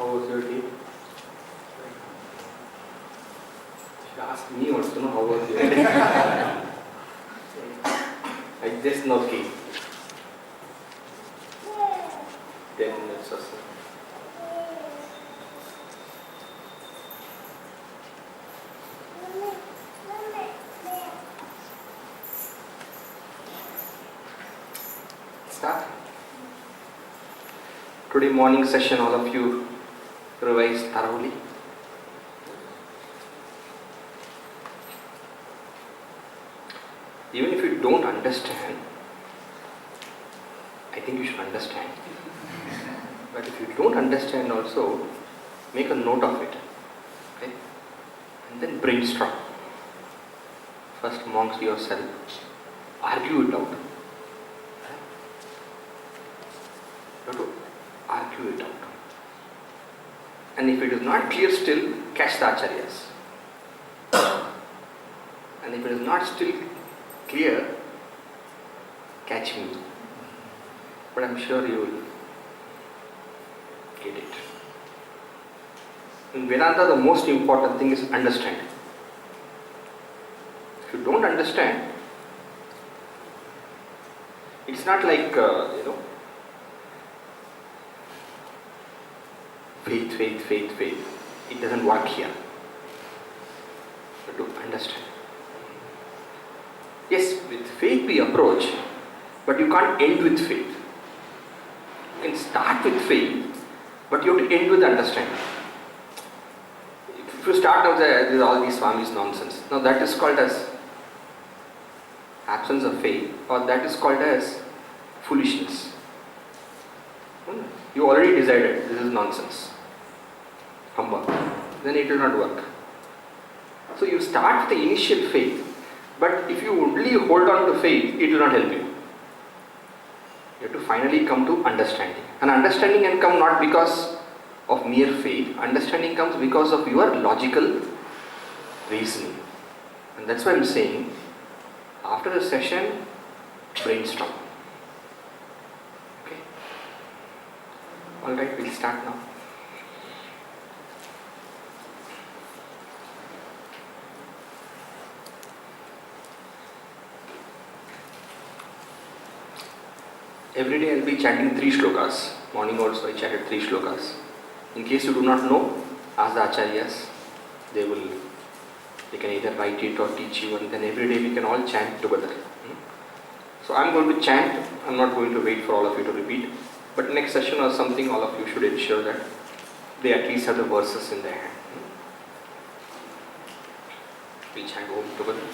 How was your day? You ask me also, no, how was your day? I just now came. 10 minutes or so. Start. Today morning session, all of you revised thoroughly. Even if you don't understand, I think you should understand. But if you don't understand also, make a note of it. Okay? And then brainstorm. First amongst yourself. Argue it out. You have to argue it out. And if it is not clear still, catch the acharyas. And if it is not still clear, catch me. But I'm sure you will get it. In Vedanta, the most important thing is understanding. If you don't understand, it's not like, faith. It doesn't work here. You have to understand. Yes, with faith we approach, but you can't end with faith. You can start with faith, but you have to end with understanding. If you start now with all these Swami's nonsense, now that is called as absence of faith, or that is called as foolishness. You already decided this is nonsense. Humbug. Then it will not work. So you start with the initial faith, but if you only hold on to faith, it will not help you. You have to finally come to understanding. And understanding can come not because of mere faith. Understanding comes because of your logical reasoning. And that's why I'm saying, after the session, brainstorm. Okay? Alright, we'll start now. Every day I'll be chanting 3 shlokas. Morning also I chanted 3 shlokas. In case you do not know, ask the acharyas. They can either write it or teach you, and then every day we can all chant together. So I'm going to chant. I'm not going to wait for all of you to repeat. But next session or something, all of you should ensure that they at least have the verses in their hand. We chant Om together.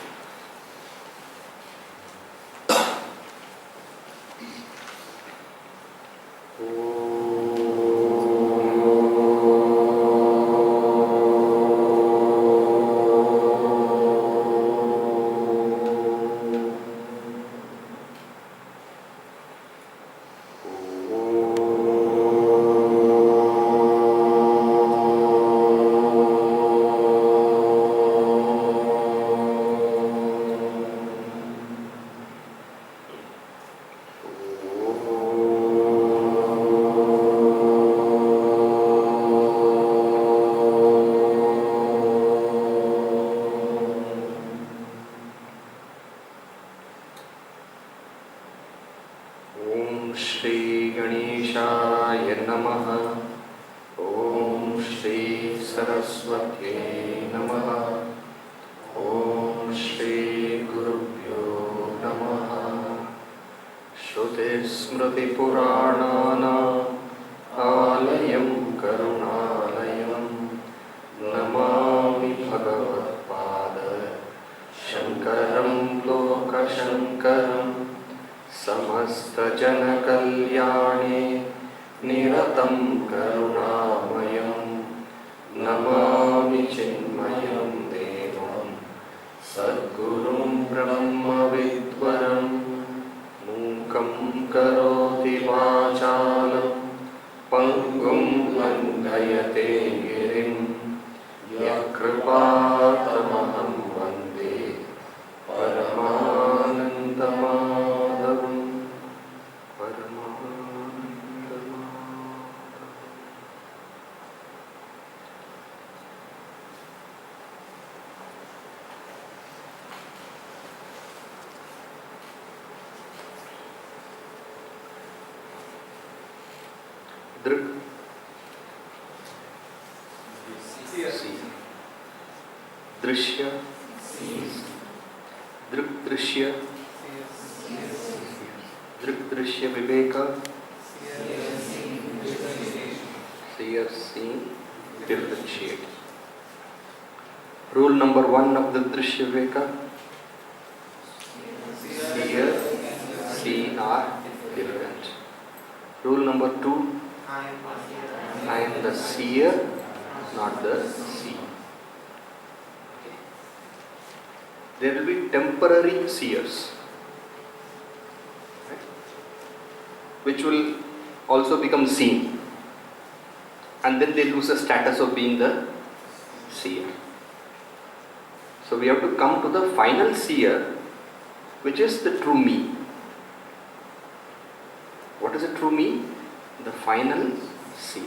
Namami Chinmayam Devam Sadgurum Brahma Vidvaram Mukam Karoti Vachalam Pangum Vandayate Girim Yakripatamaham Vande Paramanandamadhavam Paramanandamadhavam. Drig. See. Drishya. Drig Drishya. Drig Drishya Viveka. Seer, seeing, differentiate. Rule number 1 of the Drishya Viveka. Seer, see are different. Rule number 2. I am the seer, not the see. There will be temporary seers, right, which will also become seen, and then they lose the status of being the seer. So we have to come to the final seer, which is the true me. What is the true me? The final seer.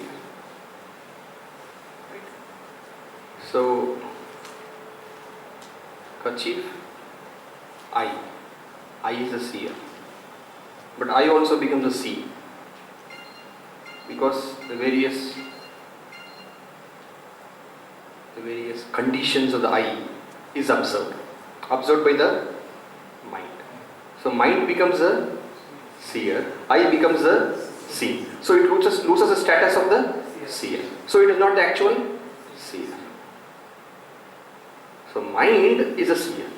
Right? So, Kachif, I is the seer. But I also becomes a see, because the various conditions of the I is observed by the mind. So mind becomes a seer, I becomes a see. So it loses the status of the seer. So it is not the actual seer. So mind is a seer.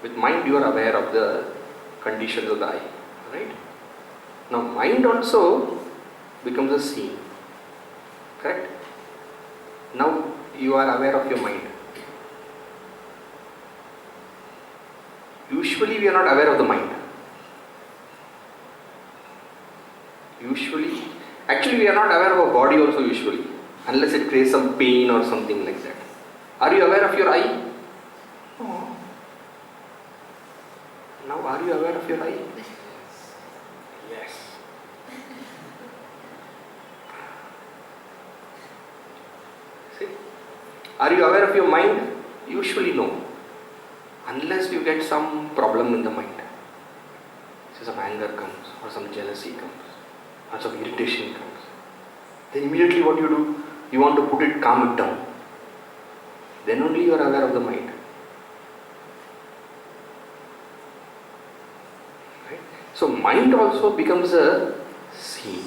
With mind you are aware of the conditions of the I, right? Now mind also becomes a seeing, correct? Now you are aware of your mind. Usually we are not aware of the mind. Actually we are not aware of our body also usually, unless it creates some pain or something like that. Are you aware of your eye? No. Now are you aware of your eye? Yes. See? Are you aware of your mind? Usually no. Unless you get some problem in the mind. So some anger comes, or some jealousy comes, or some irritation comes. Then immediately what do? You want to put it, calm it down. Then only you are aware of the mind. Right? So mind also becomes a scene.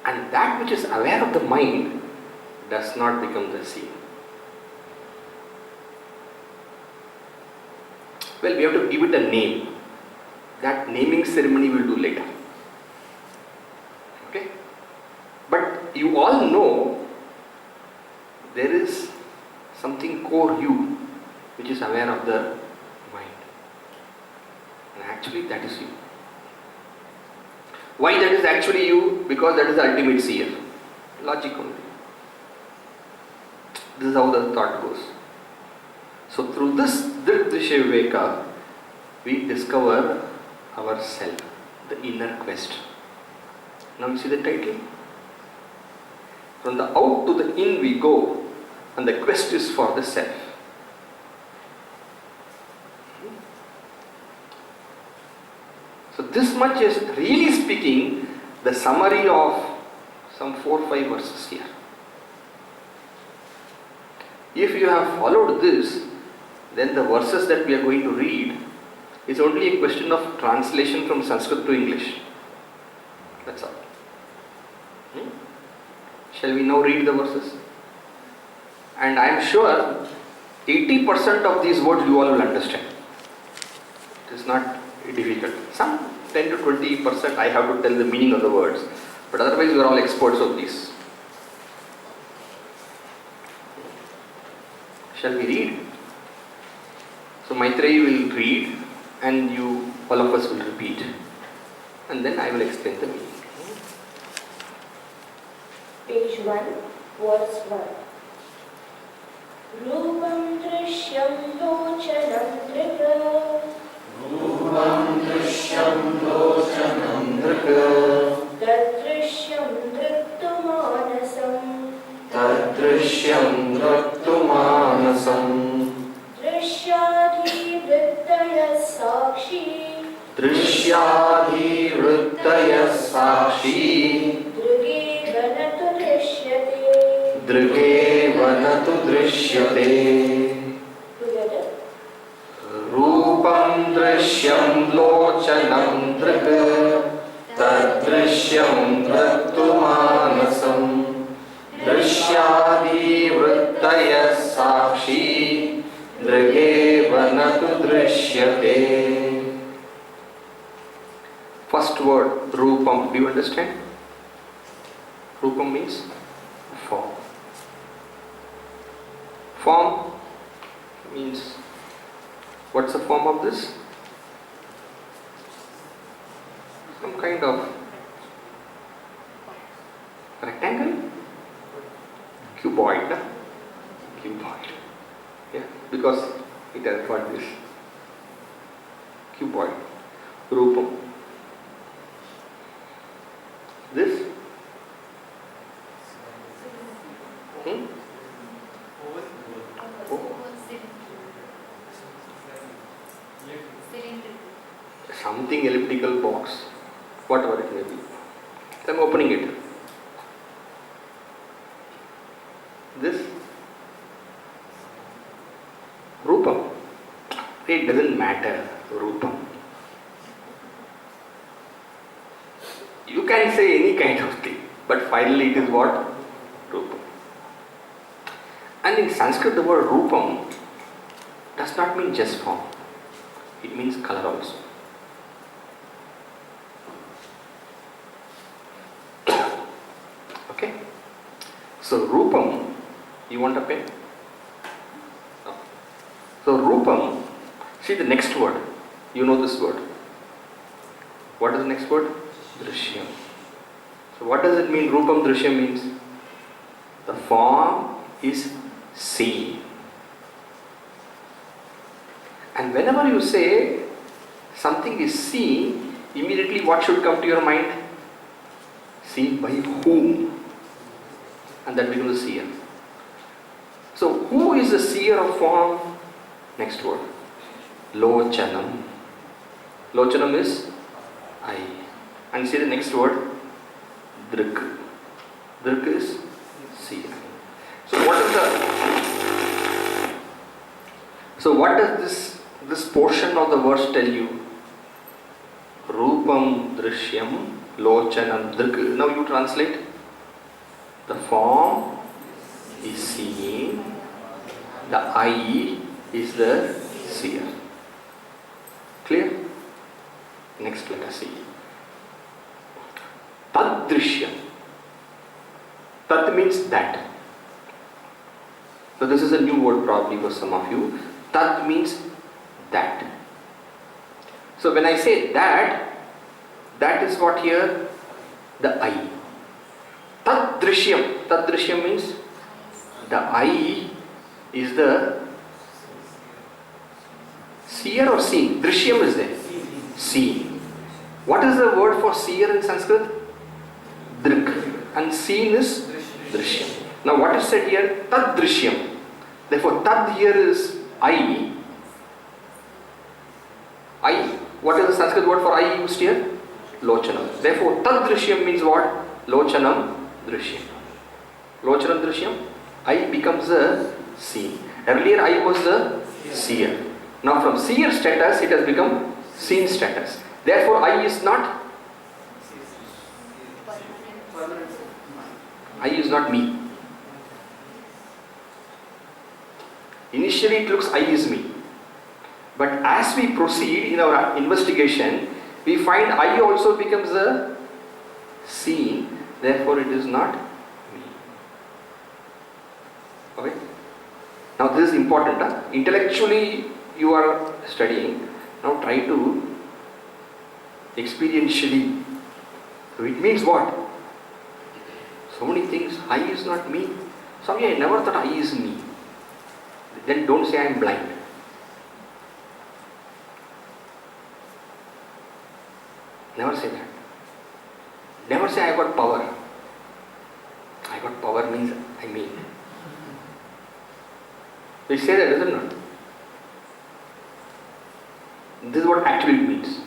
And that which is aware of the mind does not become the scene. Well, we have to give it a name. That naming ceremony we'll do later. Okay? But you all know there is something core you which is aware of the mind. And actually that is you. Why that is actually you? Because that is the ultimate seer. Logic only. This is how the thought goes. So through this Drishya Viveka, we discover ourself, the inner quest. Now you see the title? From the out to the in we go, and the quest is for the self. So this much is really speaking the summary of some 4 or 5 verses here. If you have followed this, then the verses that we are going to read is only a question of translation from Sanskrit to English. That's all. Shall we now read the verses? And I am sure 80% of these words you all will understand. It is not difficult. Some 10 to 20% I have to tell the meaning of the words. But otherwise you are all experts of these. Shall we read? So Maitreyi will read and you, all of us will repeat. And then I will explain the meaning. Page 1, verse 1. Rupam drishyam lochanam drika. Rupam drishyam lochanam drika. Tadrishyam drittu manasam. Tadrishyam drittu manasam. Drishyadhi vrittaya sakshi. Drishyadhi दृग्वृत्तयः साक्षी दृगेव न तु दृश्यते. दृगेव न तु दृश्यते Together. रूपं दृश्यं लोचनं दृक् तदृश्यं दृक्तुमानसम् दृश्यादिवृत्तयः साक्षी दृगेव न तु दृश्यते. First word, Rupam. Do you understand? Rupam means form. Form means, what's the form of this? Some kind of rectangle? Cuboid. Cuboid. Yeah, because it has got this. Cuboid. Rupam. This? Hmm? Oh. Something elliptical box, whatever it may be. I'm opening it. This? Rupam. It doesn't matter, Rupam. You can say any kind of thing, but finally it is what? Rupam. And in Sanskrit the word Rupam does not mean just form. It means color also. Okay? So Rupam, you want a pen? No. So Rupam, see the next word. You know this word. What is the next word? Drishya. So what does it mean? Rupam Drishya means the form is seen. And whenever you say something is seen, immediately what should come to your mind? Seen by whom? And that becomes the seer. So who is the seer of form? Next word. Lochanam. Lochanam is eye. And see the next word? Drig. Drig is seer. So what does this portion of the verse tell you? Rupam Drishyam Lochanam Drig. Now you translate. The form is seen, the eye is the seer. Clear? Next let us see. Tad Drishya. Tat means that. So this is a new word probably for some of you. Tad means that. So when I say that is what here? The eye. Tad Drishyam. Tad Drishyam means the eye is the seer or seen. Drishyam is there. Seen. What is the word for seer in Sanskrit? Drig. And seen is Drishyam. Now what is said here? Tad Drishyam. Therefore tad here is eye. Eye. What is the Sanskrit word for eye used here? Lochanam. Therefore tad Drishyam means what? Lochanam Drishyam. Lochanam Drishyam. Eye becomes the seen. Earlier eye was the seer. Now from seer status it has become seen status. Therefore eye is not me. Initially it looks I is me. But as we proceed in our investigation, we find I also becomes a seen. Therefore it is not me. Okay? Now this is important. Intellectually you are studying. Now try to experientially. So it means what? So many things. I is not me. Swami, I never thought I is me. Then don't say I am blind. Never say that. Never say I got power. I got power means I mean. We say that, isn't it? This is what actually it means.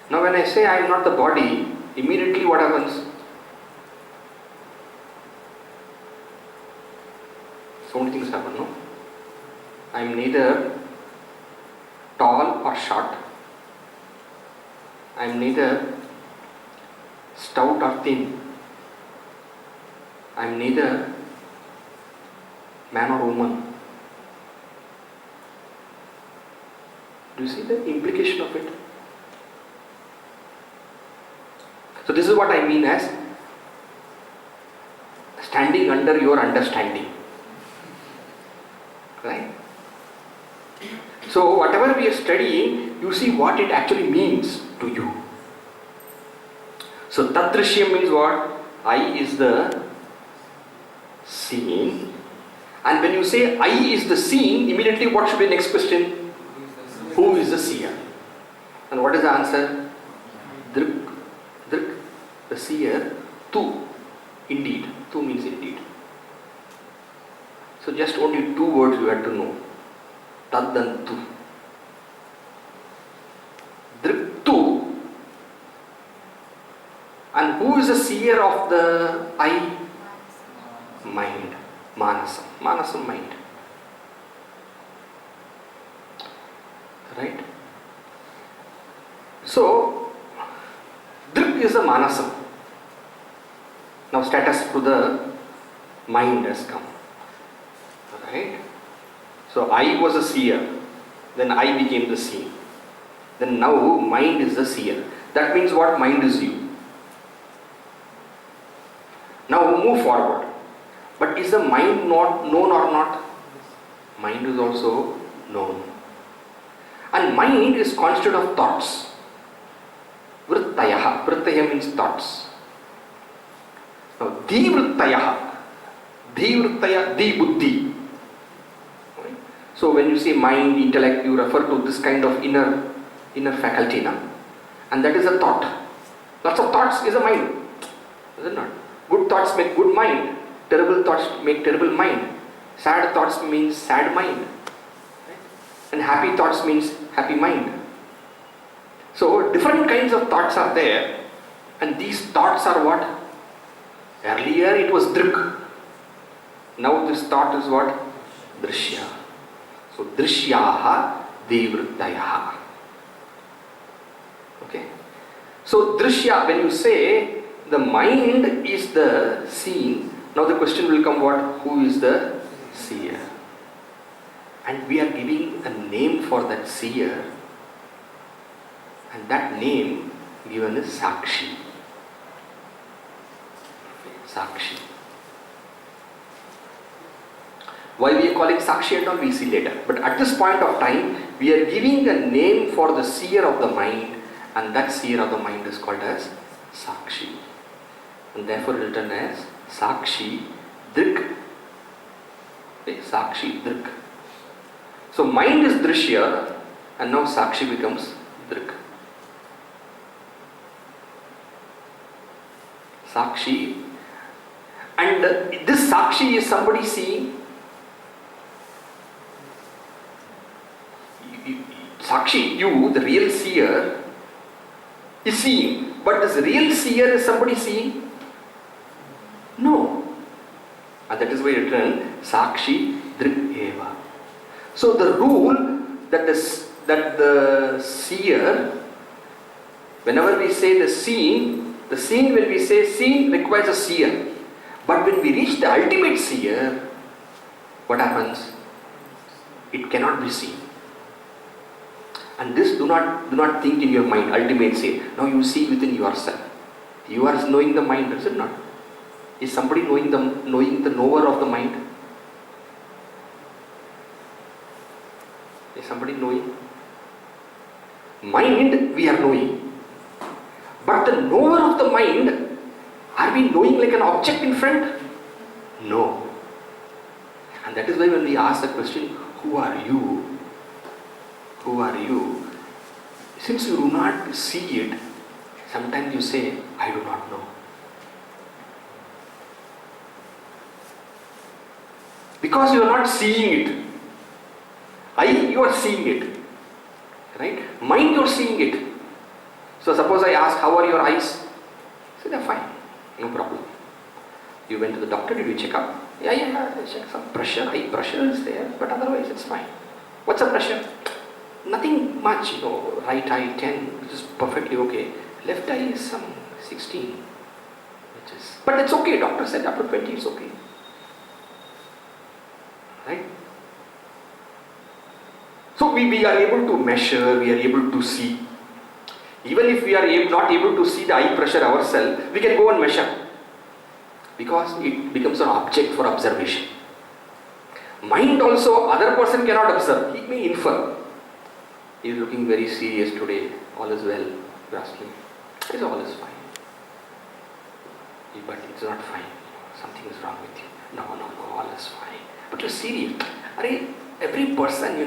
Now when when I say I am not the body, immediately what happens? So many things happen, no? I am neither tall or short. I am neither stout or thin. I am neither man or woman. Do you see the implication of it? So this is what I mean as standing under your understanding. Right? So whatever we are studying, you see what it actually means to you. So Drishya means what? I is the seen. And when you say I is the seen, immediately what should be the next question? Who is the seer? And what is the answer? Drig. Drig, the seer. Tu, indeed. Tu means indeed. So just only two words you had to know. Tad and tu. Drig, tu. And who is the seer of the I? Mind. Manasam. Manasam, mind. Right? So, Drig is the Manasam. Now status to the mind has come. Right? So I was a seer, then I became the seen. Then now mind is the seer. That means what? Mind is you. Now move forward. But is the mind not known or not? Mind is also known. And mind is constituted of thoughts. Vrittayaha. Vrittaya means thoughts. Now, Divrittayaha. Divrittaya, Di Buddhi. So when you say mind, intellect, you refer to this kind of inner faculty now. And that is a thought. Lots of thoughts is a mind. Is it not? Good thoughts make good mind. Terrible thoughts make terrible mind. Sad thoughts means sad mind. And happy thoughts means happy mind. So different kinds of thoughts are there. And these thoughts are what? Earlier it was Drig. Now this thought is what? Drishya. So Drishyaha Devrittayaha. Okay. So Drishya, when you say the mind is the seen, now the question will come what? Who is the seer? And we are giving a name for that seer. And that name given is Sakshi. Sakshi. Why we are calling Sakshi and all we see later. But at this point of time, we are giving a name for the seer of the mind, and that seer of the mind is called as Sakshi. And therefore written as Sakshi Drig. Okay, Sakshi Drig. So mind is Drishya, and now Sakshi becomes Drig. Sakshi. And this Sakshi is somebody seeing. Sakshi, you, the real seer, is seeing. But this real seer is somebody seeing? No. And that is why written Sakshi Drig Eva. So the rule that the seer, whenever we say the seen when we say seen requires a seer. But when we reach the ultimate seer, what happens? It cannot be seen. And this do not think in your mind, ultimate seer. Now you see within yourself. You are knowing the mind, is it not? Is somebody knowing the knower of the mind? Is somebody knowing? Mind we are knowing. But the knower of the mind, are we knowing like an object in front? No. And that is why when we ask the question, who are you? Who are you? Since you do not see it, sometimes you say, I do not know. Because you are not seeing it. You are seeing it. Right? Mind, you are seeing it. So suppose I ask, how are your eyes? Say, they're fine, no problem. You went to the doctor, did you check up? Yeah, check some pressure, eye pressure is there, but otherwise it's fine. What's the pressure? Nothing much, right eye 10, which is perfectly okay. Left eye is some 16, but it's okay, doctor said up to 20 it's okay. Right? So we are able to measure, we are able to see. Even if we are not able to see the eye pressure ourselves, we can go and measure. Because it becomes an object for observation. Mind also, other person cannot observe. He may infer. He is looking very serious today. All is well. You ask him. He says, all is fine. But it's not fine. Something is wrong with you. No, all is fine. But you're serious. Every person,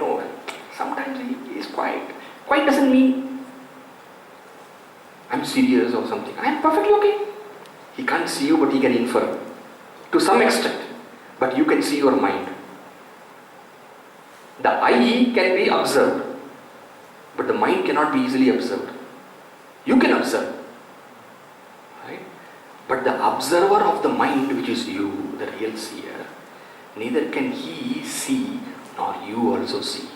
sometimes he is quiet. Quiet doesn't mean I'm serious or something. I am perfectly okay. He can't see you, but he can infer. To some extent. But you can see your mind. The eye can be observed. But the mind cannot be easily observed. You can observe. Right? But the observer of the mind, which is you, the real seer, neither can he see nor you also see.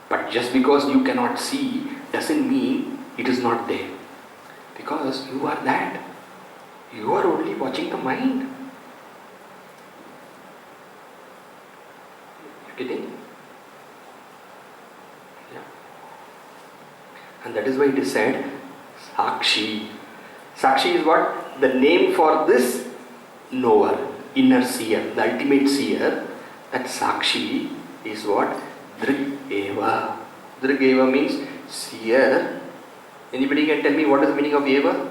But just because you cannot see doesn't mean it is not there. Because you are that. You are only watching the mind. You getting? Yeah. And that is why it is said, Sakshi. Sakshi is what? The name for this knower, inner seer, the ultimate seer. That Sakshi is what? Drig eva. Drig eva means seer. Anybody can tell me what is the meaning of eva?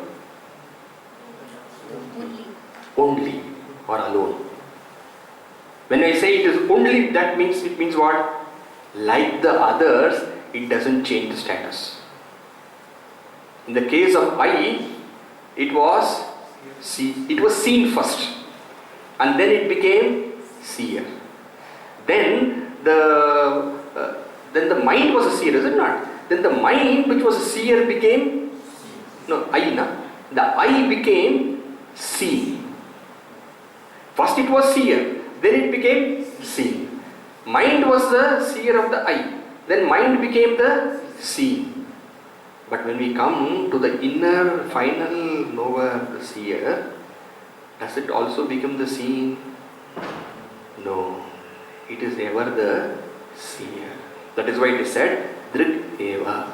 Only or alone. When I say it is only, it means what? Like the others, it doesn't change the status. In the case of eye, it was seen first, and then it became seer. Then the mind was a seer, is it not? Then the mind, which was a seer, became the eye became seen. First it was seer, then it became seen. Mind was the seer of the eye, then mind became the seen. But when we come to the inner final knower, the seer, does it also become the seen? No, it is ever the seer. That is why it is said, Drig eva.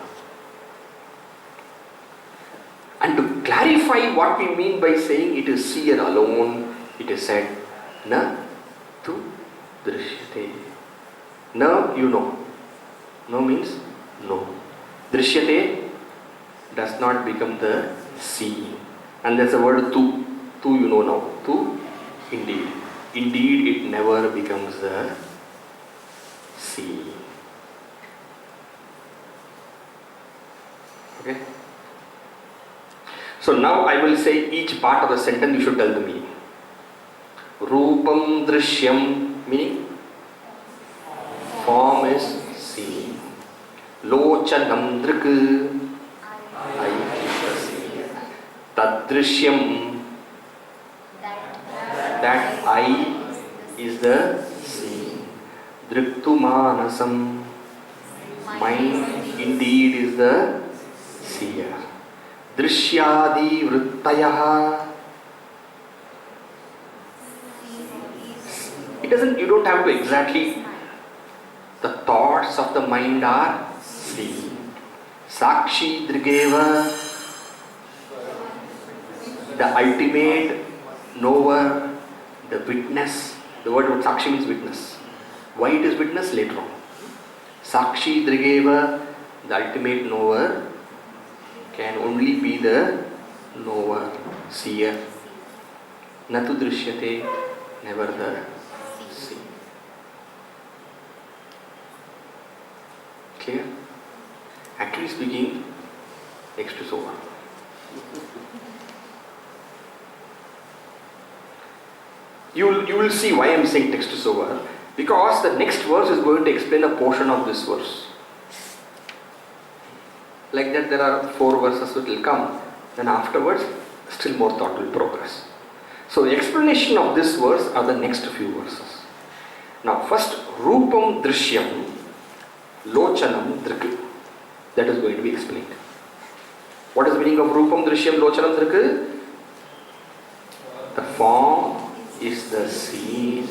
And to clarify what we mean by saying it is seer alone, it is said, Na tu drishyate. Na, you know. No means no. Drishyate does not become the seeing. And there's a word tu. Tu you know now. Tu, indeed. Indeed, it never becomes the seeing. Okay? So now I will say each part of the sentence, you should tell the meaning. Rupam Drishyam, meaning form is seen. Lochanam Drig, eye is the seer. Tadrishyam, that eye is the seen. Driktu Manasam, mind indeed is the seer. Drishyadi Vrittayaha. You don't have to exactly, the thoughts of the mind are seen. Sakshi Drigeva, the ultimate knower, the witness. The word Sakshi means witness. Why it is witness? Later on. Sakshi Drigeva, the ultimate knower, can only be the knower, seer. Natu Drishyate, never the see. Clear? Actually speaking, text is over. You will see why I am saying text is over. Because the next verse is going to explain a portion of this verse. Like that there are 4 verses which will come. Then afterwards, still more thought will progress. So the explanation of this verse are the next few verses. Now first, Rupam Drishyam Lochanam Drig. That is going to be explained. What is the meaning of Rupam Drishyam Lochanam Drig? The form is the seen,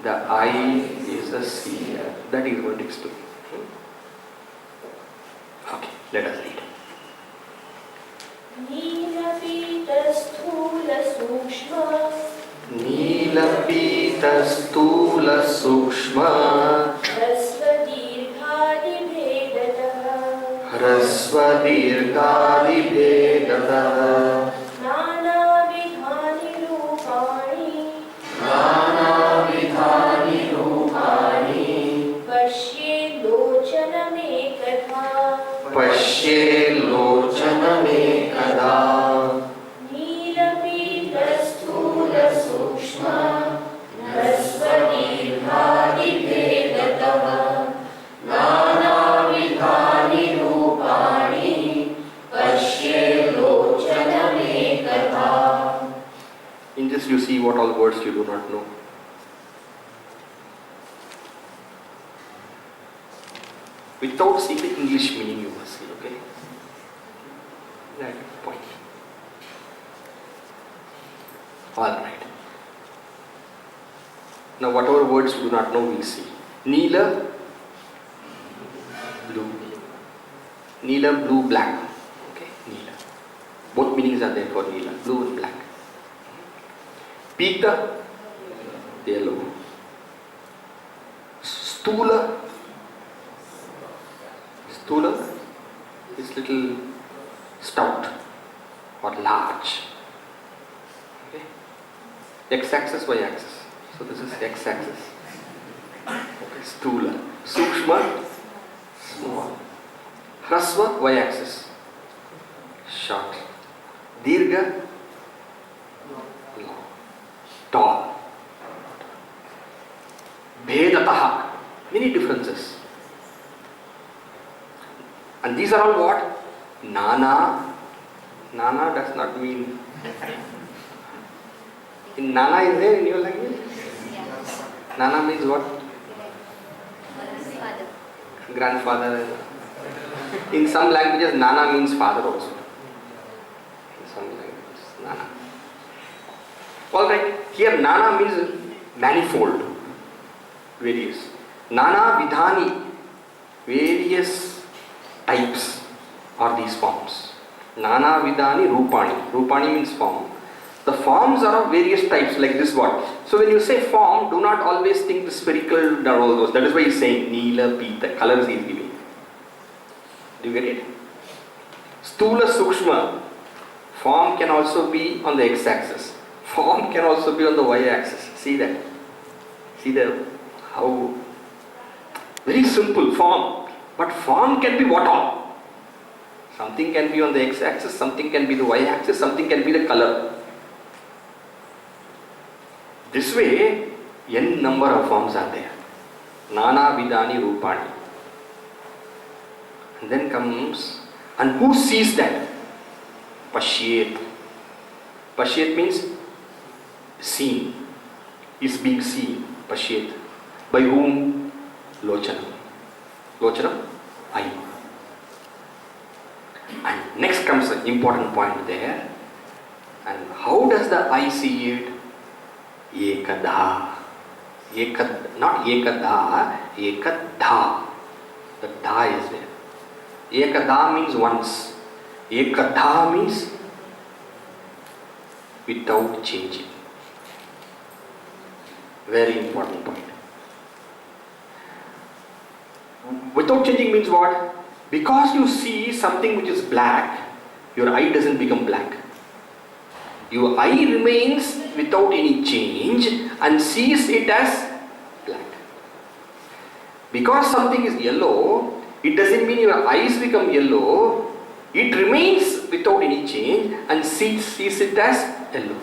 the eye is the seer. That is going to explain. Okay, let us read. Nilapita Stula Sukshma Hrasva Dirghadi Bhedatah Nana Vidhani Rupani Pashye Lochanamekada In this you see what all words you do not know. Without seeing the English meaning you must see, okay? That point. Alright. Now whatever words you do not know we'll see. Neela, blue. Neela, blue, black. Okay, Neela. Both meanings are there for Neela, blue and black. Pita, yellow. Stula. Stula is little stout or large. Okay. X-axis, Y-axis. So this is X-axis. Okay. Stula. Sukshma, small. Hrasva, Y-axis. Short. Dirgha, long. Tall. Bhedataha, many differences. And these are all what? Nana. Nana does not mean. In Nana is there in your language? Nana means what? Grandfather. In some languages, Nana means father also. In some languages, Nana. Alright, here Nana means manifold, various. Nana Vidhani, various types are these forms. Nana Vidhani Rupani. Rupani means form. The forms are of various types, like this one. So when you say form, do not always think the spherical and all those. That is why he is saying Neela, Pita, colors he is giving. Do you get it? Stula Sukshma. Form can also be on the x-axis. Form can also be on the y-axis. See that? See that? How very simple form. But form can be what all? Something can be on the x-axis, something can be the y-axis, something can be the color. This way, n number of forms are there. Nana Vidhani Rupani. And then comes, and who sees that? Pashyet. Pashyet means seen. Is being seen. Pashyet. By whom? Lochanam. Lochanam? Eye. And next comes the important point there. And how does the eye see it? Ekadha. Not ekadha, ekadha. The dha is there. Ekadha means once. Ekadha means without changing. Very important point. Without changing means what? Because you see something which is black, your eye doesn't become black. Your eye remains without any change and sees it as black. Because something is yellow, it doesn't mean your eyes become yellow. It remains without any change and sees it as yellow.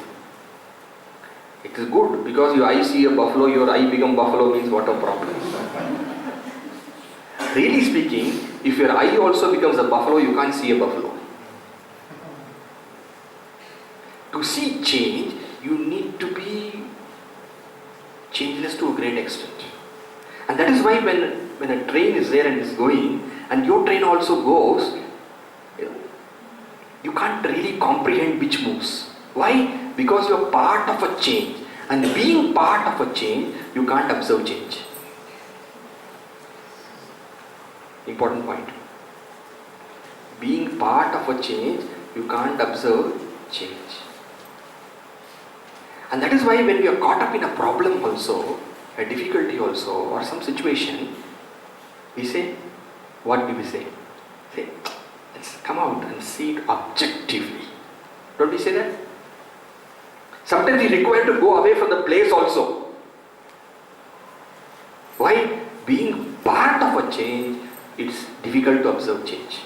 It is good because your eye see a buffalo, your eye become buffalo means what a problem. Really speaking, If your eye also becomes a buffalo, you can't see a buffalo. To see change, you need to be changeless to a great extent. And that is why when a train is there and is going, and your train also goes, you can't really comprehend which moves. Why? Because you are part of a change. And being part of a change, you can't observe change. Important point. Being part of a change, you can't observe change. And that is why when we are caught up in a problem also, a difficulty also, or some situation, we say, what do we say? Say, let's come out and see it objectively. Don't we say that? Sometimes we require to go away from the place also. Why? Being part of a change, it's difficult to observe change.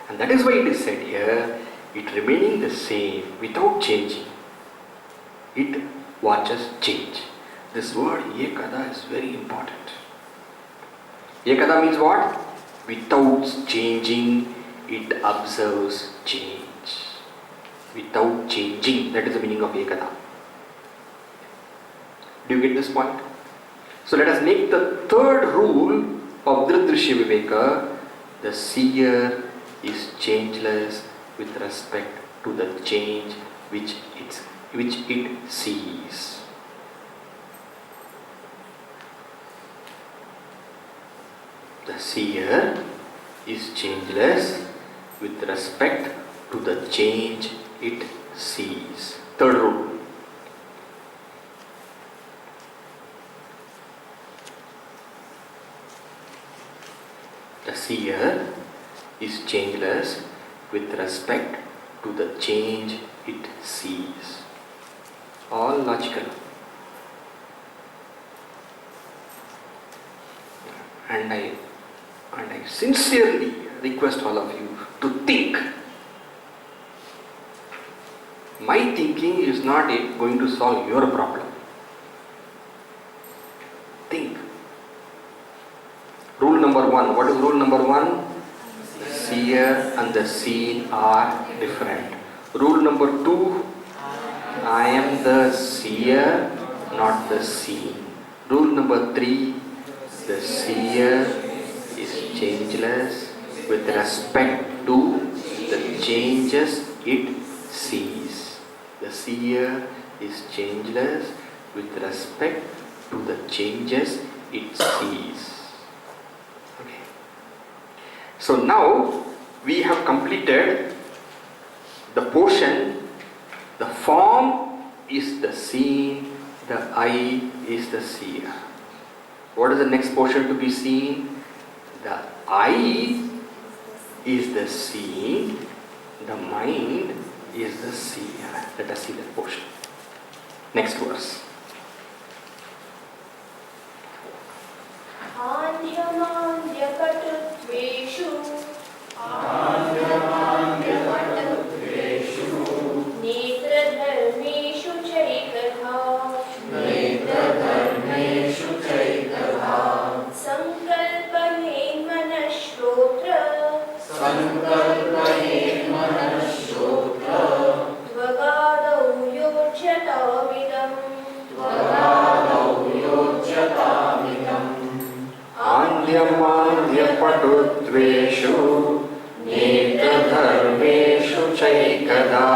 And that is why it is said here, it remaining the same without changing. It watches change. This word ekada is very important. Ekada means what? Without changing, it observes change. Without changing, that is the meaning of ekada. Do you get this point? So let us make the third rule of Drishya Viveka. The seer is changeless with respect to the change which it sees. The seer is changeless with respect to the change it sees. Third rule. The seer is changeless with respect to the change it sees. All logical. And I sincerely request all of you to think. My thinking is not going to solve your problem. Think. Rule number one. What is rule number one? The seer and the seen are different. Rule number two. I am the seer, not the seen. Rule number three. The seer is changeless with respect to the changes it sees. The seer is changeless with respect to the changes it sees. Okay. So now we have completed the portion. The form is the seen, the eye is the seer. What is the next portion to be seen? The eye is the seen, the mind is the seer. Let us see that portion. Next verse. Patutveshu Netradharmeshu Chaikada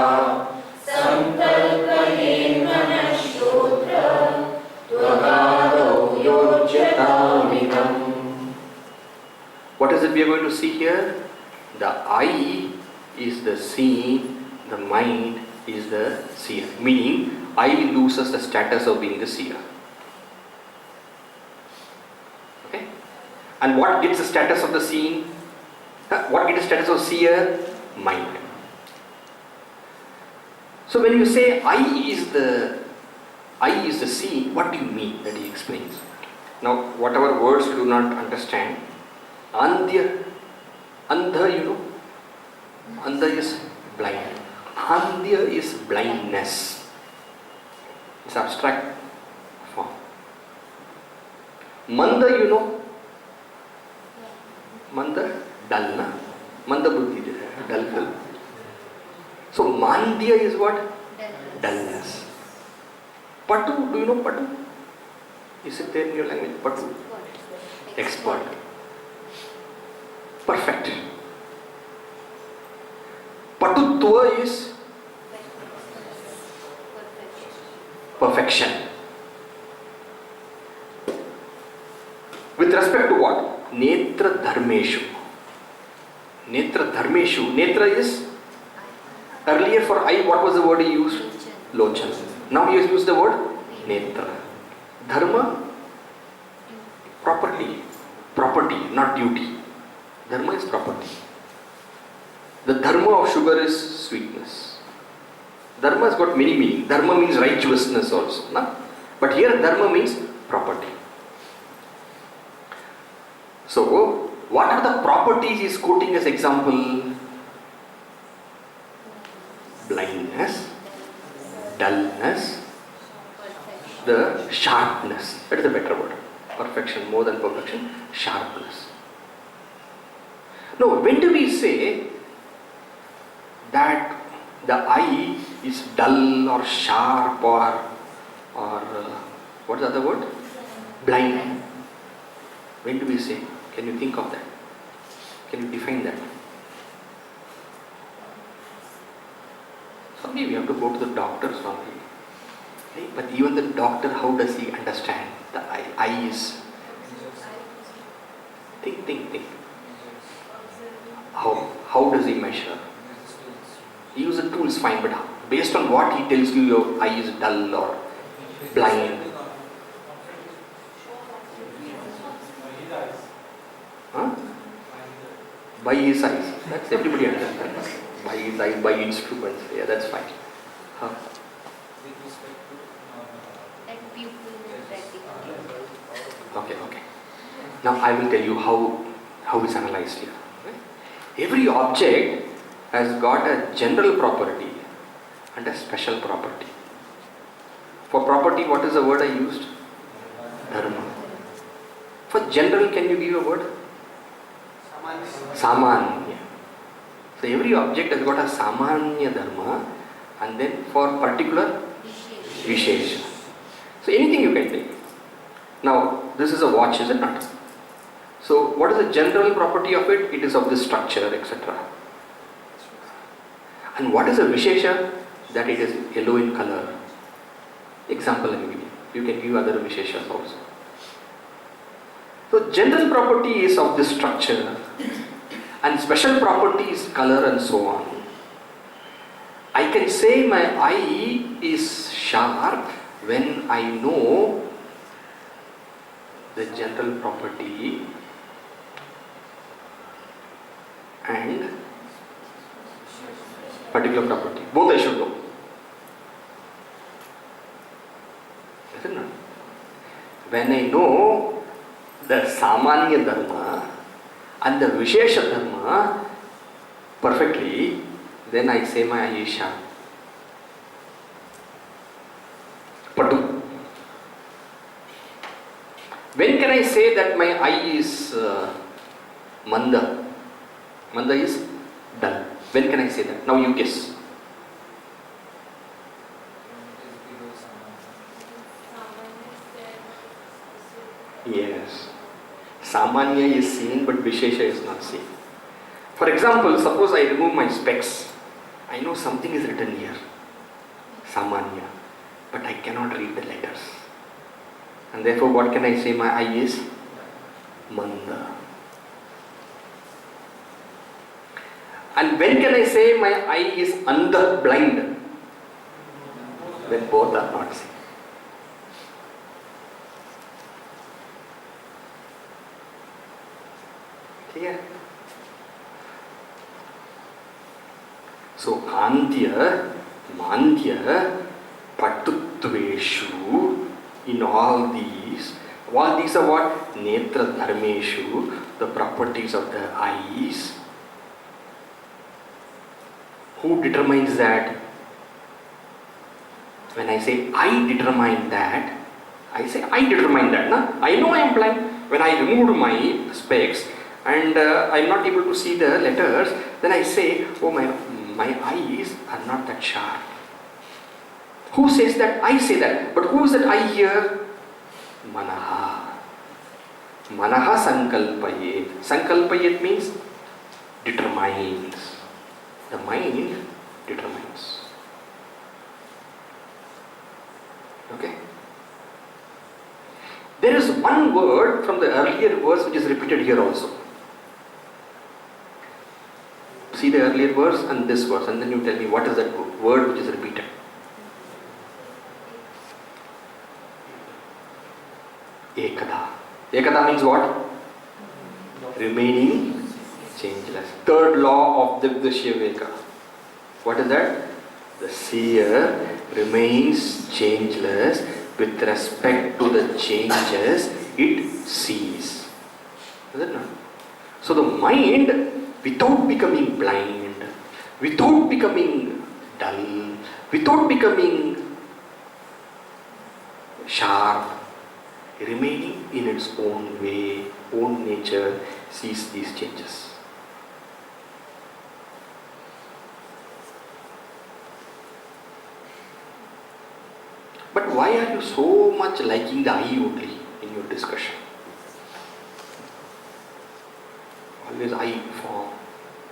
Sankalpayen Manashrotra Tvagado Yojyatamidam. What is it we are going to see here? The eye is the seen, the mind is the seer. Meaning, eye loses the status of being the seer. Okay? And what gets the status of the seen? What gets the status of seer? Mind. So when you say eye is the seen, what do you mean? That he explains. Now, whatever words you do not understand, andha, you know, andha is blind. Andhya is blindness. It's abstract form. Manda, you know, Manda, dull, na? Manda buddhi, dull. So mandya is what? Dullness. Patu, do you know patu? Is it there in your language? Patu. Expert. Perfect. Patutva is perfection. With respect to what? Netra dharmeshu. Netra dharmeshu. Netra is, earlier for eye, what was the word he used? Lochan. Now he has used the word netra. Dharma, property, not duty. Dharma is property. The dharma of sugar is sweetness. Dharma has got many meanings. Dharma means righteousness also. No? But here dharma means property. So, what are the properties he is quoting as example? Blindness, dullness, the sharpness. That is a better word. Perfection, more than perfection, sharpness. Now, when do we say that the eye is dull or sharp or what's the other word? Blind. When do we say? Can you think of that? Can you define that? Swami, we have to go to the doctor, Swami. Right? But even the doctor, how does he understand the eye? Eye is. Think. How does he measure? He uses tools, fine, but based on what he tells you, your eye is dull or blind. Huh? By his eyes. That's everybody understands. By his eyes, by instruments. Yeah, that's fine. Huh? Okay. Now I will tell you how it's analyzed here. Every object has got a general property and a special property. For property, what is the word I used? Dharma. For general, can you give a word? Samanya. So every object has got a samanya dharma, and then for particular vishesha. So anything you can take. Now this is a watch, is it not? So what is the general property of it? It is of this structure, etc. And what is the vishesha? That it is yellow in color. Example I will give. You can give other visheshas also. So general property is of this structure, and special property is color and so on. I can say my eye is sharp when I know the general property and particular property. Both I should know. Isn't it? When I know the Samanya Dharma and the Vishesha Dharma perfectly, then I say my eye is sharp. Patu. When can I say that my eye is Manda? Manda is dull. When can I say that? Now you guess. Yes. Samanya is seen but Vishesha is not seen. For example, suppose I remove my specs. I know something is written here. Samanya. But I cannot read the letters. And therefore what can I say my eye is? Manda. And when can I say my eye is andha, blind? When both are not seen. Clear? So andya, mandya, patutveshu, in all these are what? Netra dharmeshu, the properties of the eyes. Who determines that? When I say I determine that, I say I determine that. Na? I know I am blind. When I removed my specs, and I'm not able to see the letters, then I say, oh, my eyes are not that sharp. Who says that? I say that. But who is that I here? Manaha. Manaha sankalpayet. Sankalpayet means determines. The mind determines. Okay? There is one word from the earlier verse which is repeated here also. See the earlier verse and this verse, and then you tell me what is that word which is repeated. Ekada. Ekada means what? Remaining changeless. Third law of the Drishya. What is that? The seer remains changeless with respect to the changes it sees. Is it not? So the mind, without becoming blind, without becoming dull, without becoming sharp, remaining in its own way, own nature, sees these changes. But why are you so much liking the I only in your discussion? Always I form,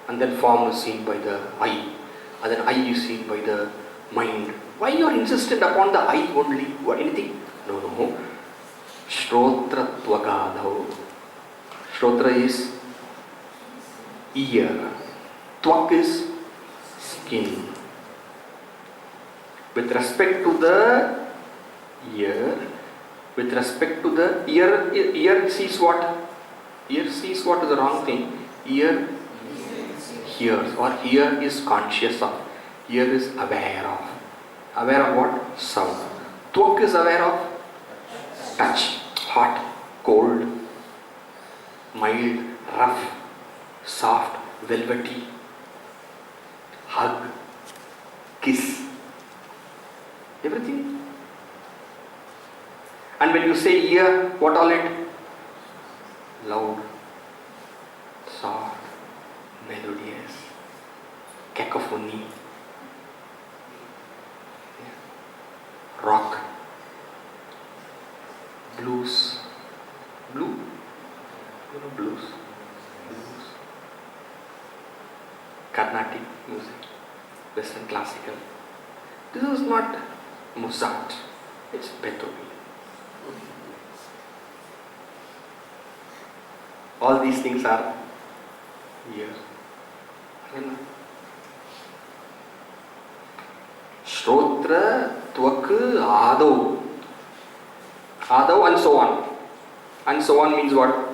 and then form is seen by the I, and then I is seen by the mind. Why you are insistent upon the I only? What, anything? No. Shrotra Tvagadhav. Shrotra is ear. Tvak is skin. With respect to the ear, with respect to the ear sees what? Ear sees what is the wrong thing. Ear hears, or ear is conscious of. Ear is aware of. Aware of what? Sound. Tvak is aware of touch. Hot, cold, mild, rough, soft, velvety, hug, kiss, everything. And when you say ear, what all it? Loud, soft, melodious, cacophony, rock, blues, blues, Carnatic music, Western classical. This is not Mozart, it's Beethoven. All these things are here. Shrotra, Tvak, Adau. Adau and so on. And so on means what?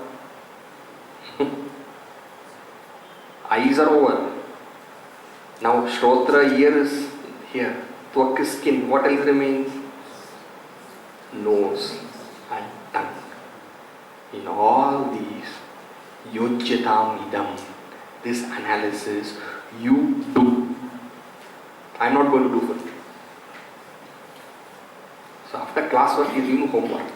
Eyes are over. Now Shrotra, ear is here. Tvak is skin. What else remains? Nose and tongue. In all these, Yojyatam idam, this analysis you do. I am not going to do for you. So after class work, you give me homework.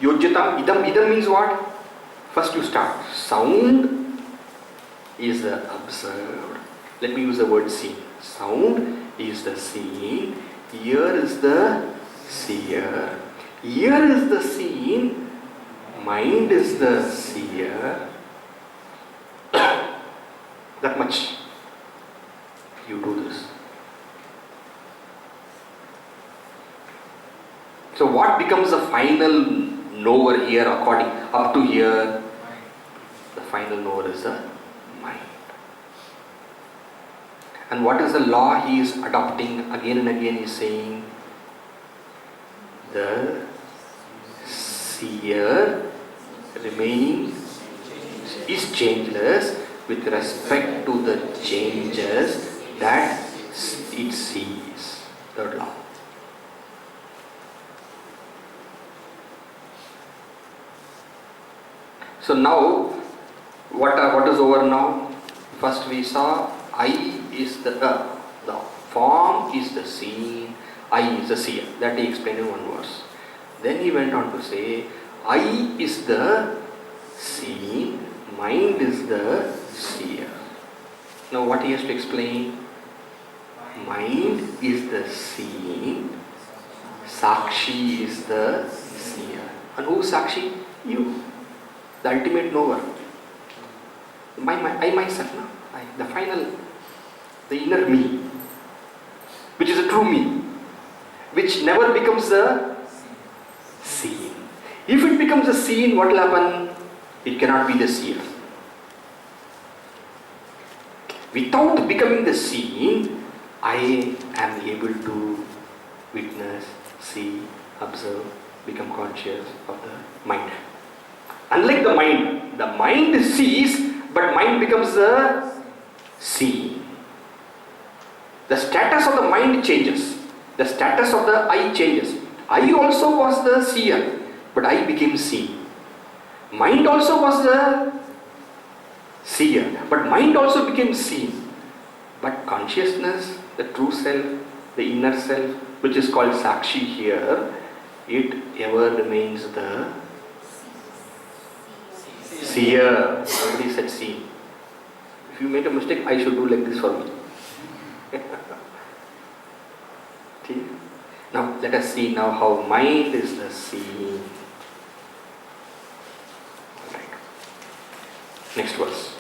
Yojyatam idam. Idam means what? First you start. Sound is the observed. Let me use the word seen. Sound is the seen. Ear is the seer. Ear is the seen. Mind is the seer. That much. You do this. So what becomes the final knower here according up to here? The final knower is the mind. And what is the law he is adopting again and again? He is saying the seer remaining is changeless with respect to the changes that it sees. Third law. So now, what is over now? First we saw I is the form is the seen, I is the seer. That he explained in one verse. Then he went on to say, I is the seen, mind is the seer. Now what he has to explain? Mind is the seen, Sakshi is the seer. And who is Sakshi? You, the ultimate knower. I myself, no? The final, the inner me, which is a true me, which never becomes a seen. If it becomes a seen, what will happen? It cannot be the seer. Without becoming the seen, I am able to witness, see, observe, become conscious of the mind. Unlike the mind sees, but mind becomes the seen. The status of the mind changes. The status of the I changes. I also was the seer, but I became seen. Mind also was the seer, but mind also became seen. But consciousness, the true self, the inner self, which is called Sakshi here, it ever remains the seer. Somebody said seen. If you make a mistake, I should do like this for me. Okay? Now let us see now how mind is the seen. Right. Next verse.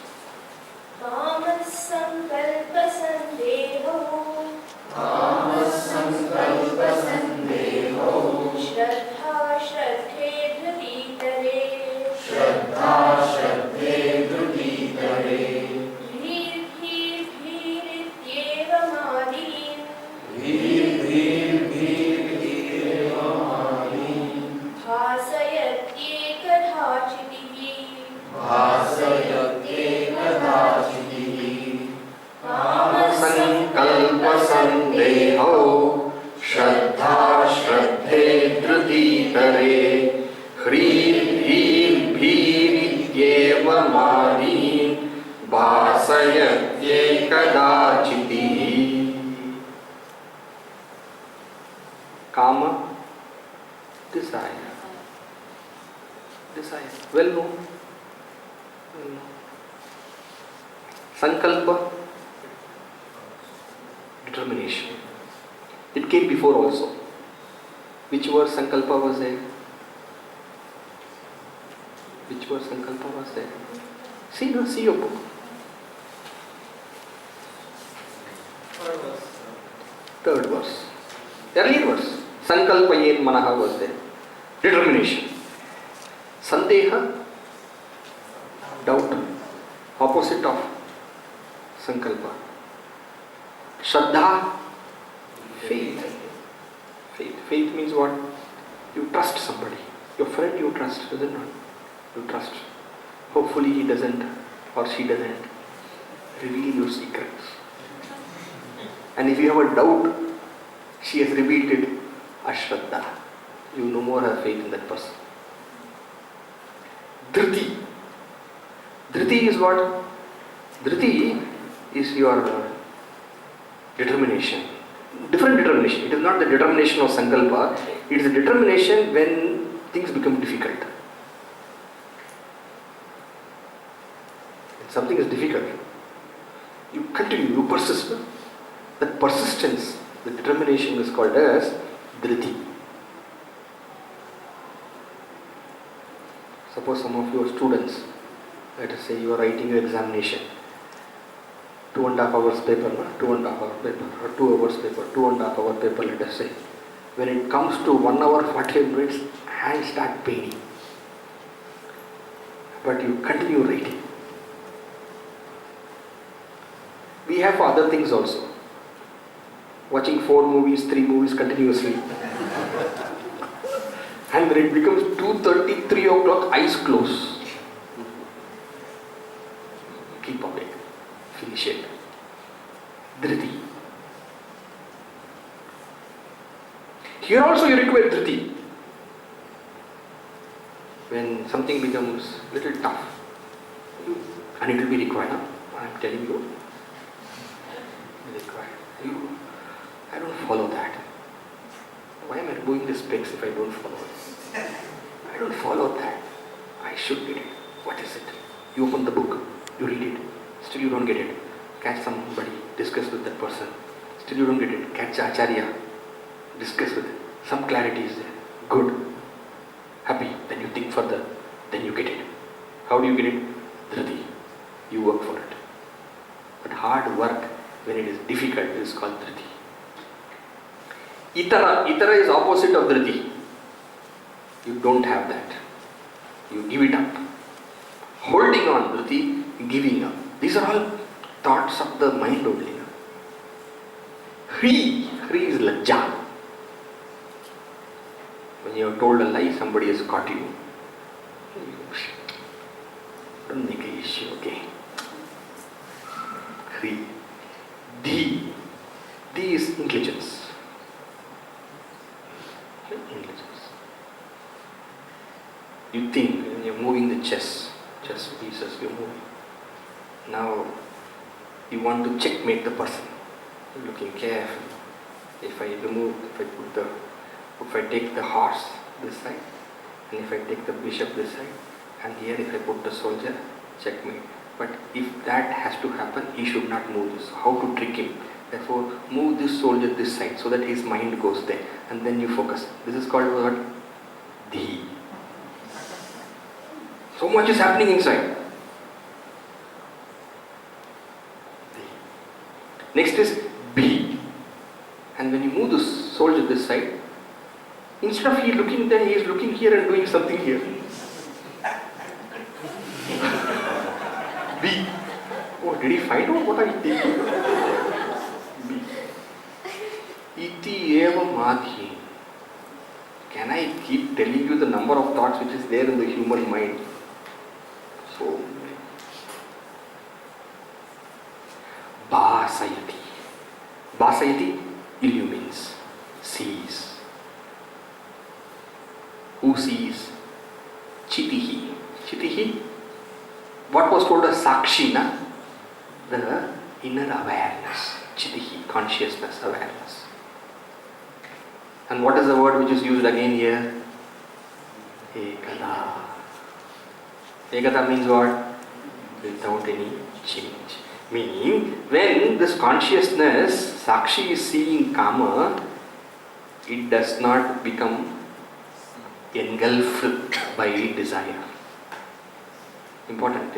Kama, desire. Desire. Well known. Sankalpa, determination. It came before also. Which word Sankalpa was there? Which word Sankalpa was there? See your book. Third verse. Earlier verse. Sankalpayen manaha was there. Determination. Sandeha, doubt. Opposite of Sankalpa. Shraddha, faith. Faith means what? You trust somebody. Your friend you trust, does it not? You trust. Hopefully he doesn't or she doesn't reveal your secrets. And if you have a doubt, she has revealed it, Ashraddha. You no more have faith in that person. Dhriti. Dhriti is what? Dhriti is your determination. Different determination. It is not the determination of Sankalpa. It is the determination when things become difficult. When something is difficult, you continue, you persist. That persistence, the determination is called as Dhriti. Suppose some of your students, let us say you are writing your examination, 2.5 hours paper, 2.5 hour paper, or 2 hours paper, 2.5 hour paper, let us say. When it comes to 1 hour 45 minutes, hands start paining. But you continue writing. We have other things also. Watching 4 movies, 3 movies continuously. And when it becomes 2:30, 3 o'clock, eyes close. Keep awake. Finish it. Dhriti. Here also you require Dhriti. When something becomes little tough, and it will be required. I am telling you, required. I don't follow that. Why am I removing the specs if I don't follow it? I don't follow that. I should get it. What is it? You open the book, you read it, still you don't get it. Catch somebody, discuss with that person, still you don't get it. Catch Acharya, discuss with it. Some clarity is there. Good. Happy. Then you think further. Then you get it. How do you get it? Dhriti. You work for it. But hard work, when it is difficult, is called Dhriti. Itara. Itara is opposite of Dhriti. You don't have that. You give it up. Holding on, Dhriti, giving up. These are all thoughts of the mind only. Hri. Hri is lajja. When you have told a lie, somebody has caught you. Don't make an issue, okay? Hri. Dhi. Dhi is intelligence. Intelligence. You think when you're moving the chess pieces, you're moving. Now you want to checkmate the person. You're looking carefully. If I take the horse this side, and if I take the bishop this side, and here if I put the soldier, checkmate. But if that has to happen, he should not move this. How to trick him? Therefore, move this soldier this side so that his mind goes there, and then you focus. This is called what? Dhi. So much is happening inside. Next is B. And when you move the soldier this side, instead of he looking there, he is looking here and doing something here. B. Oh, did he find out what I did? B. Iti eva madhi. Can I keep telling you the number of thoughts which is there in the human mind? So many. Bhasayati. Bhasayati illumines, sees. Who sees? Chitihi. Chitihi, what was called as Sakshi, na? The inner awareness. Chitihi, consciousness, awareness. And what is the word which is used again here? Ekada. Ekada means what? Without any change. Meaning, when this consciousness, Sakshi, is seeing Kama, it does not become engulfed by desire. Important.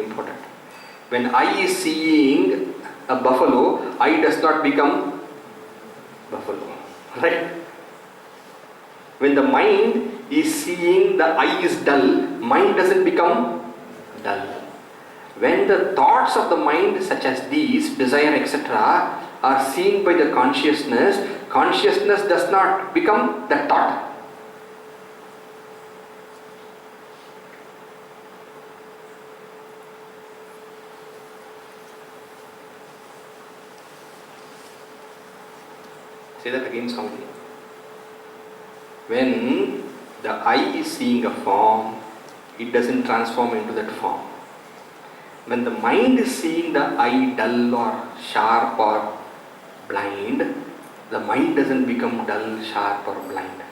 When I is seeing a buffalo, I does not become buffalo. Right? When the mind is seeing the eye is dull, mind doesn't become dull. When the thoughts of the mind, such as these, desire, etc., are seen by the consciousness, consciousness does not become the thought. Say that again, Swami. When the eye is seeing a form, it doesn't transform into that form. When the mind is seeing the eye dull or sharp or blind, the mind doesn't become dull, sharp or blind.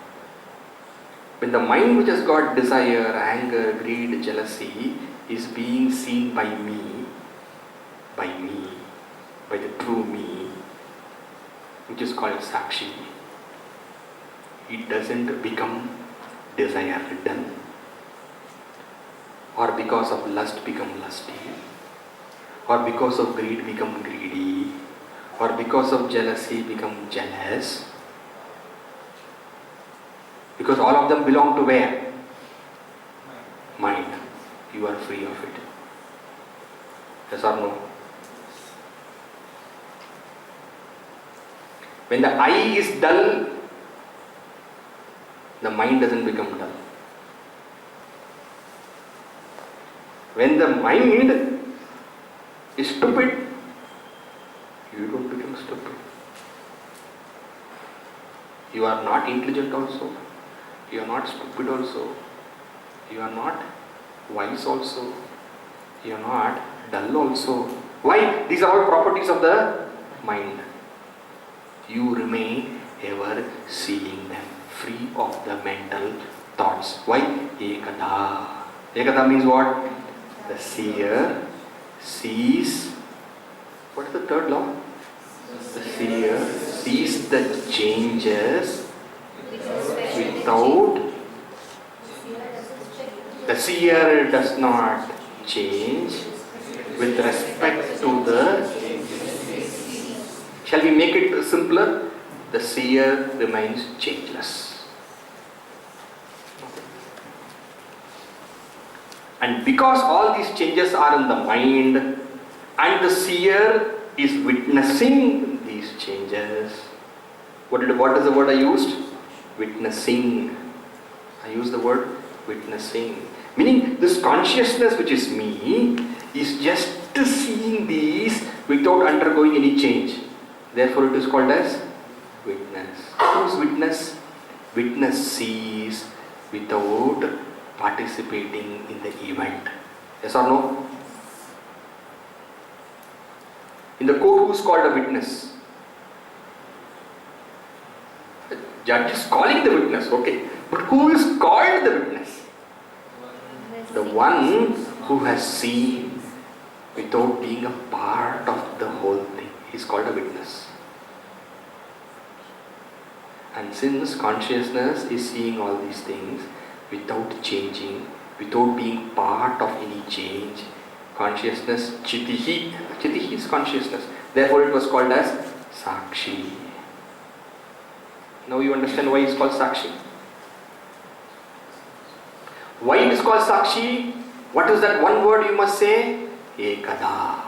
When the mind which has got desire, anger, greed, jealousy is being seen by me, by the true me, which is called Sakshi, it doesn't become desire ridden, or because of lust become lusty, or because of greed become greedy, or because of jealousy become jealous, because all of them belong to where? Mind. You are free of it. Yes or no? When the eye is dull, the mind doesn't become dull. When the mind is stupid, you don't become stupid. You are not intelligent also. You are not stupid also. You are not wise also. You are not dull also. Why? These are all properties of the mind. You remain ever seeing them, free of the mental thoughts. Why? ekada. Ekada means what? The seer sees. What is the third law? The seer sees the changes without. The seer does not change with respect to the. Shall we make it simpler? The seer remains changeless. And because all these changes are in the mind and the seer is witnessing these changes, what is the word I used? Witnessing. I used the word witnessing. Meaning this consciousness which is me is just seeing these without undergoing any change. Therefore it is called as witness. Who is witness? Witness sees without participating in the event. Yes or no? In the court, who is called a witness? The judge is calling the witness, okay. But who is called the witness? The one who has seen without being a part of the whole thing. He is called a witness. And since consciousness is seeing all these things without changing, without being part of any change, consciousness, chitihi is consciousness. Therefore it was called as sakshi. Now you understand why it is called sakshi. Why it is called sakshi? What is that one word you must say? Ekada.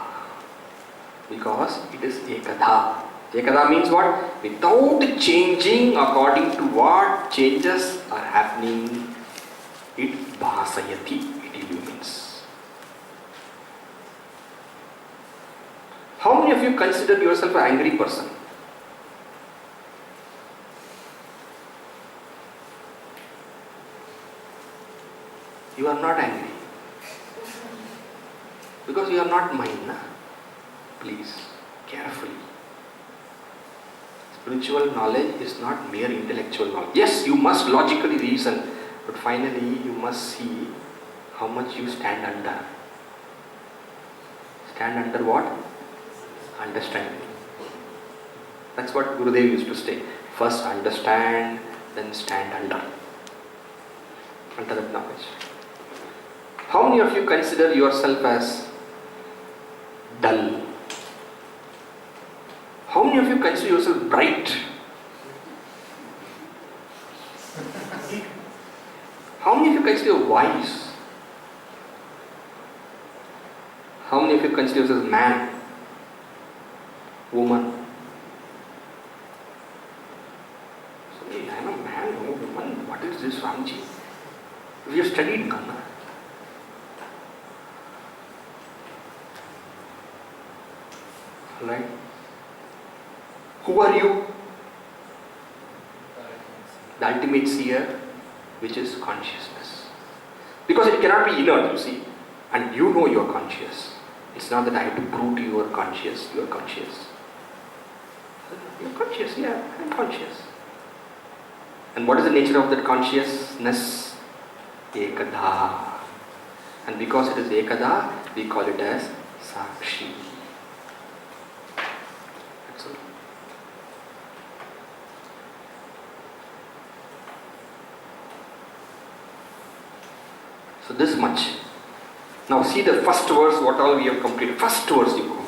Because it is ekada. Ekada means what? Without changing according to what changes are happening, it bhasayati, it illumines. How many of you consider yourself an angry person? You are not angry. Because you are not mine. Na? Please, carefully. Spiritual knowledge is not mere intellectual knowledge. Yes, you must logically reason, but finally you must see how much you stand under. Stand under what? Understanding. That's what Gurudev used to say. First understand, then stand under. Under that knowledge. How many of you consider yourself as dull? How many of you consider yourself bright? How many of you consider wise? How many of you consider yourself man? Woman? So, hey, I am a man or woman. What is this, Ramji? We have studied none. Right? Who are you? The ultimate seer, which is consciousness. Because it cannot be inert, you see. And you know you are conscious. It's not that I have to prove to you you are conscious. You are conscious. You are conscious, yeah, I am conscious. And what is the nature of that consciousness? Ekada. And because it is ekada, we call it as sakshi. So this much. Now see the first verse, what all we have completed. First verse you go.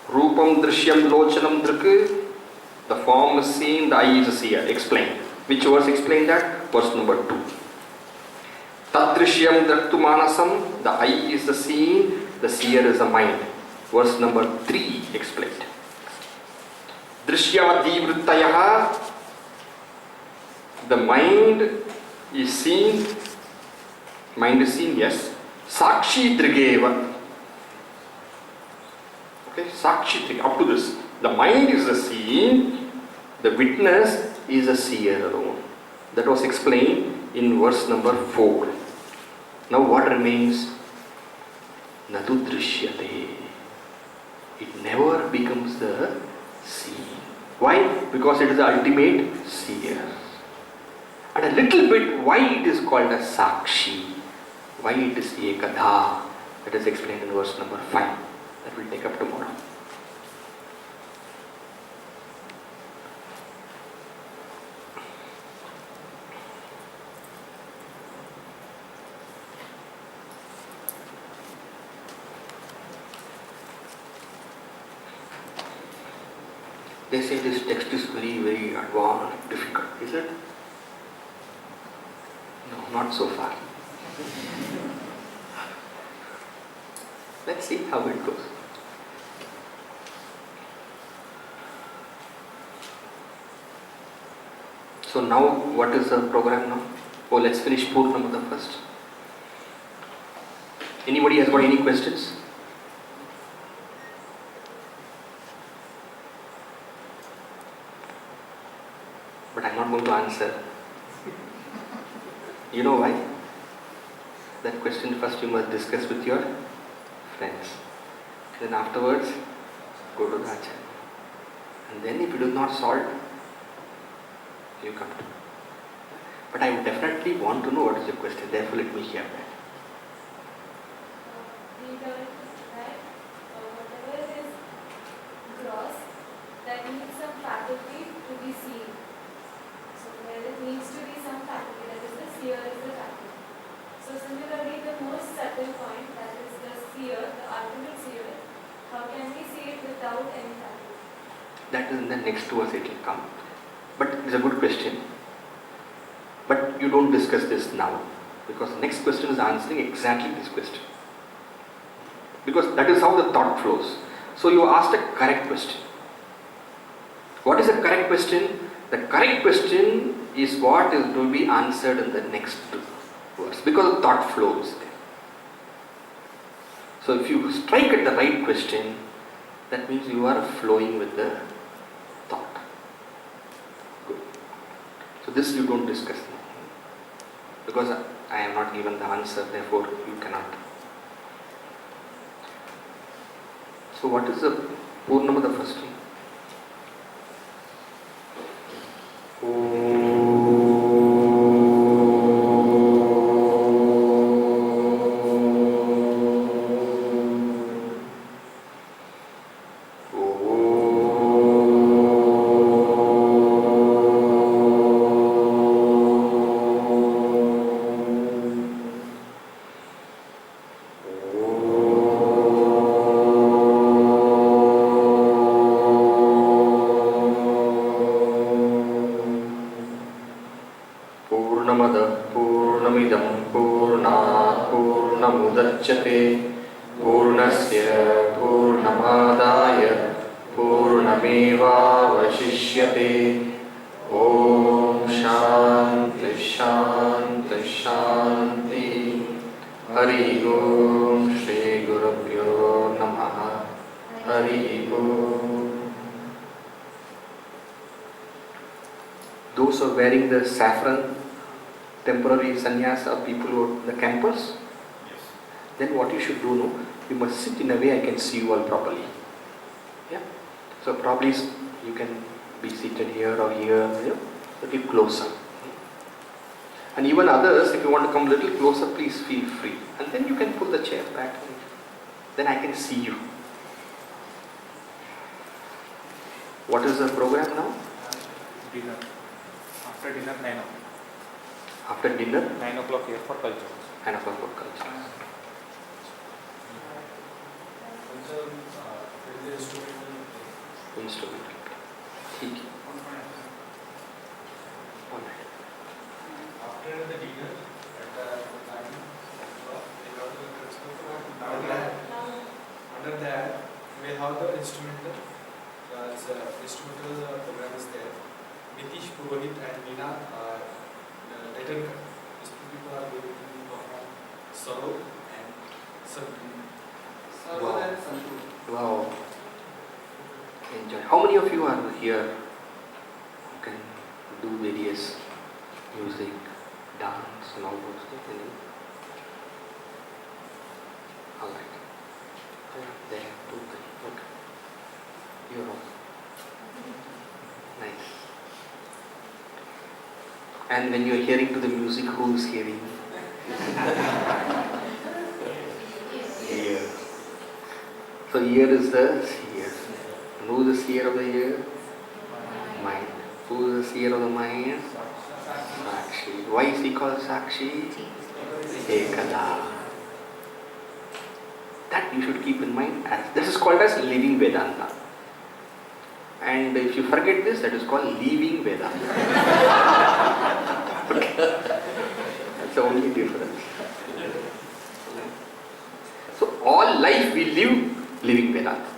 Rupam Drishyam Lochanam Drik. The form is seen, the eye is a seer. Explain. Which verse explain that? Verse number 2. Tadrishyam Draktu Manasam. The eye is the seeing, the seer is the mind. Verse number 3 explained. Drishyavadi Vrittayaha. The mind is seen. Mind is seen, yes. Sakshi Drigeva. Okay, Sakshi Drig. Up to this. The mind is the seeing. The witness is a seer alone. That was explained in verse number 4. Now what remains? Natu Drishyate. It never becomes the seeing. Why? Because it is the ultimate seer. a little bit why it is called as Sakshi, why it is Ekadha. That is explained in verse number 5. That will take up tomorrow. They say this text is very, very advanced, difficult. Is it? No, not so far. Let's see how it goes. So now, what is the program now? Oh, let's finish Purnamada first. Anybody has got any questions? But I'm not going to answer. You know why? That question first you must discuss with your friends. Then afterwards, go to the Acharya. And then if it is not solved, you come to me. But I would definitely want to know what is your question. Therefore, let me hear that. We learned that whatever is gross, that needs some faculty to be seen. So there needs to be some faculty, that is the seer is the faculty. So similarly, the most subtle point, that is the seer, the ultimate seer, how can we see it without any faculty? That is in the next verse it will come. But it's a good question. But you don't discuss this now. Because the next question is answering exactly this question. Because that is how the thought flows. So you asked a correct question. What is the correct question? The correct question is what is to be answered in the next verse. Because the thought flows there. So if you strike at the right question, that means you are flowing with the thought. Good. So this you don't discuss now. Because I am not given the answer, therefore you cannot. So what is the Purnamada first one? पूर्णस्य पूर्णमादाय पूर्णमेवावशिष्यते ॐ शान्ति शान्ति शान्ति हरि ओम श्री गुरुभ्यो नमः हरि ओम. Those who are wearing the saffron temporary sannyas are people who are in the campus. Then what you should do, no, you must sit in a way I can see you all properly. Yeah. So probably you can be seated here or here, you know, a bit closer. And even others, if you want to come a little closer, please feel free. And then you can pull the chair back. Then I can see you. What is the program now? Dinner. After dinner, 9 o'clock. After dinner? 9 o'clock here for culture. 9 o'clock for culture. Instrument. ठीक है. After the dinner, at the 9 o'clock, under that, we have the instrumental. Instrumental program is there. Nitish Purohit and Meena Later, these two people are going to perform solo and Santu. Wow. Wow. Enjoy. How many of you are here who can do various music, dance and all those things? Alright. There, 2, 3. Okay. You're all. Nice. And when you are hearing to the music, who is hearing? Ear. So ear is the seer. And who is the seer of the ear? Mind. Who is the seer of the mind? Sakshi. Why is he called Sakshi? Ekada. That you should keep in mind. This is called as living Vedanta. And if you forget this, that is called leaving Vedanta. That's the only difference. So all life we live living Vedanta.